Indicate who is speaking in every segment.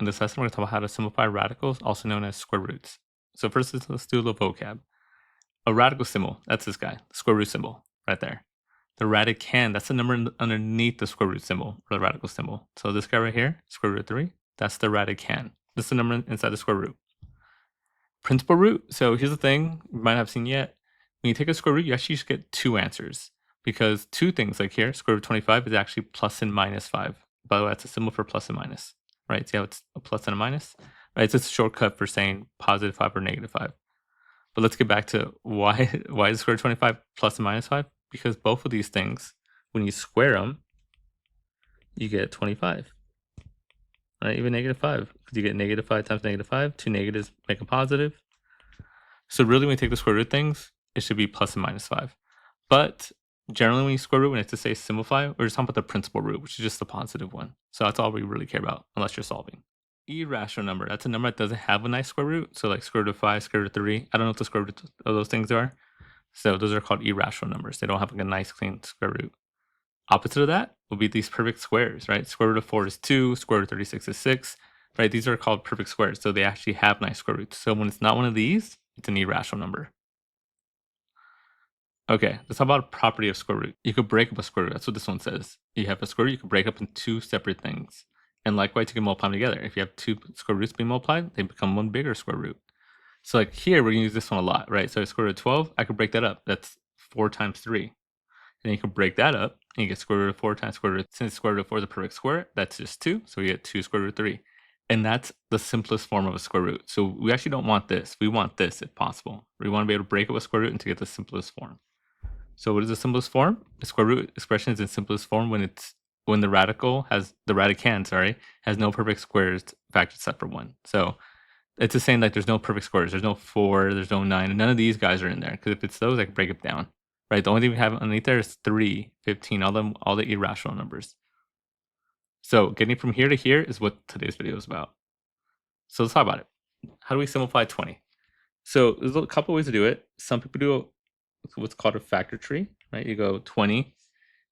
Speaker 1: In this lesson, we're going to talk about how to simplify radicals, also known as square roots. So first, let's do a little vocab. A radical symbol, that's this guy, the square root symbol, right there. The radicand, that's the number underneath the square root symbol, or the radical symbol. So this guy right here, square root of 3, that's the radicand. This is the number inside the square root. Printable root, so here's the thing you might not have seen yet. When you take a square root, you actually just get two answers. Because two things, like here, square root of 25 is actually plus and minus 5. By the way, that's a symbol for plus and minus. Right, see how it's a plus and a minus? Right, it's just a shortcut for saying positive 5 or negative 5. But let's get back to why is square root of 25 plus and minus 5? Because both of these things, when you square them, you get 25. Right, even negative 5, because you get negative 5 times negative 5. Two negatives make a positive. So really, when you take the square root things, it should be plus and minus 5. But generally, when you square root, when it's to say simplify, we're just talking about the principal root, which is just the positive one. So that's all we really care about, unless you're solving. Irrational number, that's a number that doesn't have a nice square root. So like square root of 5, square root of 3. I don't know what the square root of those things are. So those are called irrational numbers. They don't have like a nice clean square root. Opposite of that will be these perfect squares, right? Square root of 4 is 2, square root of 36 is 6, right? These are called perfect squares. So they actually have nice square roots. So when it's not one of these, it's an irrational number. Okay, let's talk about a property of square root. You could break up a square root. That's what this one says. You have a square root, you can break up into two separate things. And likewise, you can multiply them together. If you have two square roots being multiplied, they become one bigger square root. So like here, we're going to use this one a lot, right? So square root of 12, I could break that up. That's 4 times 3. And then you can break that up, and you get square root of 4 times square root. Since square root of 4 is a perfect square, that's just 2. So we get 2 square root of 3. And that's the simplest form of a square root. So we actually don't want this. We want this if possible. We want to be able to break up a square root and to get the simplest form. So what is the simplest form? The square root expression is in simplest form when the radicand has no perfect squares factored except for 1. So it's just saying like there's no perfect squares. There's no 4, there's no 9, and none of these guys are in there. Because if it's those, I can break it down. Right? The only thing we have underneath there is 3, 15, all the irrational numbers. So getting from here to here is what today's video is about. So let's talk about it. How do we simplify 20? So there's a couple ways to do it. Some people do what's called a factor tree, right? You go 20,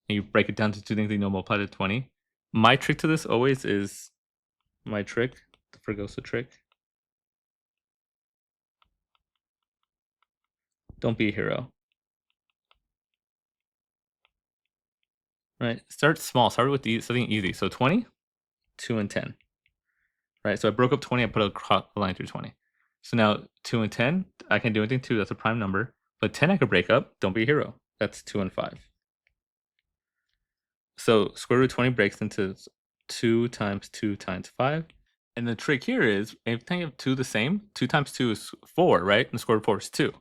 Speaker 1: and you break it down to two things you know multiply to 20. My trick to this always is the Fregoso trick. Don't be a hero. Right? Start small. Start with something easy. So 20, 2, and 10. Right? So I broke up 20. I put a line through 20. So now 2 and 10, I can do anything 2. That's a prime number. But 10 I could break up. Don't be a hero. That's 2 and 5. So square root of 20 breaks into 2 times 2 times 5. And the trick here is, every time you have 2 the same, 2 times 2 is 4, right? And the square root of 4 is 2.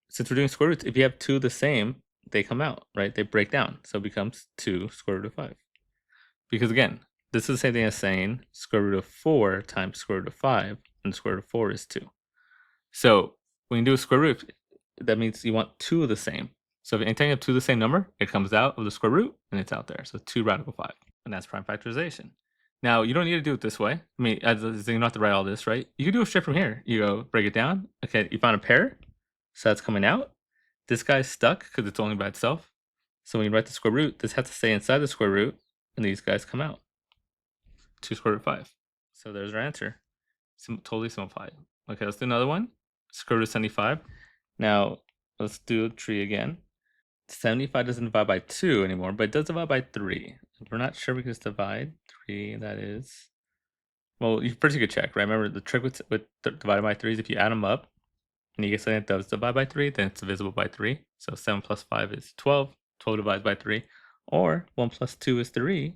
Speaker 1: Since we're doing square roots, if you have 2 the same, they come out, right? They break down. So it becomes 2 square root of 5. Because again, this is the same thing as saying square root of 4 times square root of 5, and the square root of 4 is 2. So when you do a square root, that means you want 2 of the same. So if anytime you have 2 of the same number, it comes out of the square root, and it's out there. So 2 radical 5. And that's prime factorization. Now, you don't need to do it this way. I mean, you don't have to write all this, right? You can do it straight from here. You go break it down. Okay, you found a pair. So that's coming out. This guy's stuck because it's only by itself. So when you write the square root, this has to stay inside the square root, and these guys come out. 2 square root of 5. So there's our answer. Totally simplified. Okay, let's do another one. Square root of 75. Now, let's do a tree again. 75 doesn't divide by 2 anymore, but it does divide by 3. If we're not sure we can just divide 3, that is... Well, you first you could check, right? Remember, the trick with divided by 3 is if you add them up, and you get something that does divide by 3, then it's divisible by 3. So 7 plus 5 is 12. 12 divides by 3. Or 1 plus 2 is 3.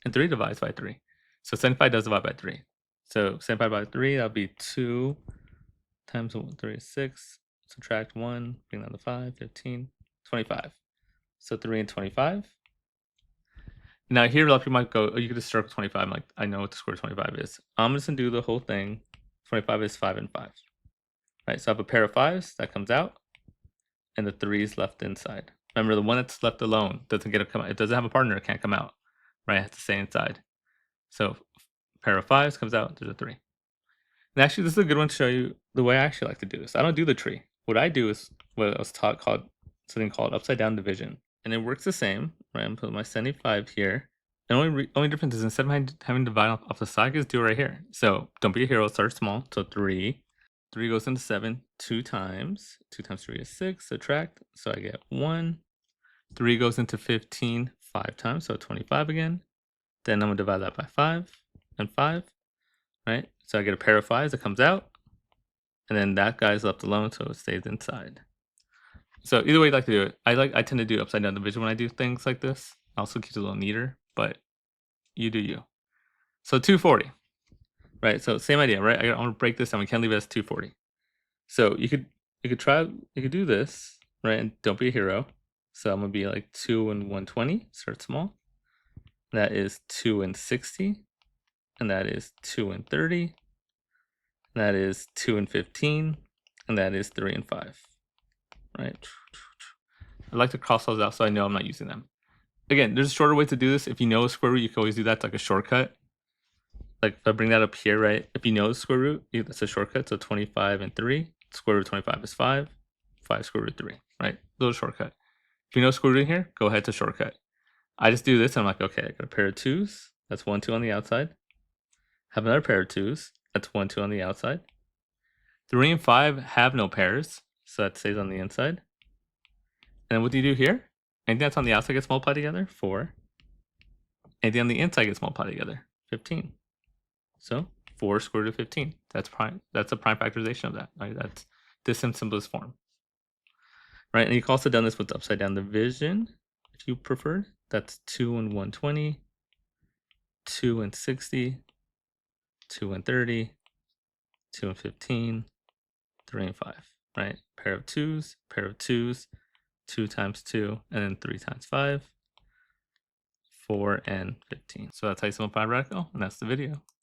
Speaker 1: And 3 divides by 3. So 75 does divide by 3. So 75 by 3, that would be 2 times 3 is 6. Subtract 1, bring down to 5, 15, 25. So 3 and 25. Now here, a lot of people might go, oh, you could just circle 25. I'm like, I know what the square root of 25 is. I'm just going to do the whole thing. 25 is 5 and 5. Right, so I have a pair of 5s that comes out, and the 3s left inside. Remember, the one that's left alone doesn't get to come out. It doesn't have a partner. It can't come out. Right, it has to stay inside. So pair of 5s comes out. There's a 3. And actually, this is a good one to show you the way I actually like to do this. I don't do the tree. What I do is what I was taught called something called upside down division, and it works the same. Right, I'm putting my 75 here, The only difference is instead of having to divide off the side, just do it right here. So don't be a hero, start small. So 3. 3 goes into 7 2 times. 2 times 3 is 6. Subtract. So I get 1. 3 goes into 15 5 times. So 25 again. Then I'm going to divide that by 5 and 5. Right? So I get a pair of 5s that comes out. And then that guy's left alone, so it stays inside. So either way you like to do it. I tend to do upside down division when I do things like this. Also keeps it a little neater, but you do you. So 240. Right? So same idea, right? I want to break this down. We can't leave it as 240. So you could do this, right? And don't be a hero. So I'm gonna be like 2 and 120. Start small. That is 2 and 60. And that is 2 and 30. That is 2 and 15. And that is 3 and 5. Right? I like to cross those out so I know I'm not using them. Again, there's a shorter way to do this. If you know a square root, you can always do that. It's like a shortcut. Like if I bring that up here, right? If you know the square root, that's a shortcut. So 25 and 3. Square root of 25 is 5. 5 square root of 3, right? Little shortcut. If you know square root in here, go ahead to shortcut. I just do this and I'm like, okay, I got a pair of 2's. That's 1, 2 on the outside. Have another pair of 2's. That's 1, 2 on the outside. 3 and 5 have no pairs, so that stays on the inside. And what do you do here? Anything that's on the outside gets multiplied together, 4. Anything on the inside gets multiplied together, 15. So 4 square root of 15. That's prime. That's a prime factorization of that. Right? That's this in simplest form. Right, and you can also done this with upside down division, if you prefer. That's 2 and 120, 2 and 60, 2 and 30, 2 and 15, 3 and 5. Right, pair of 2's, 2 times 2, and then 3 times 5, 4 and 15. So that's how you simplify a radical, and that's the video.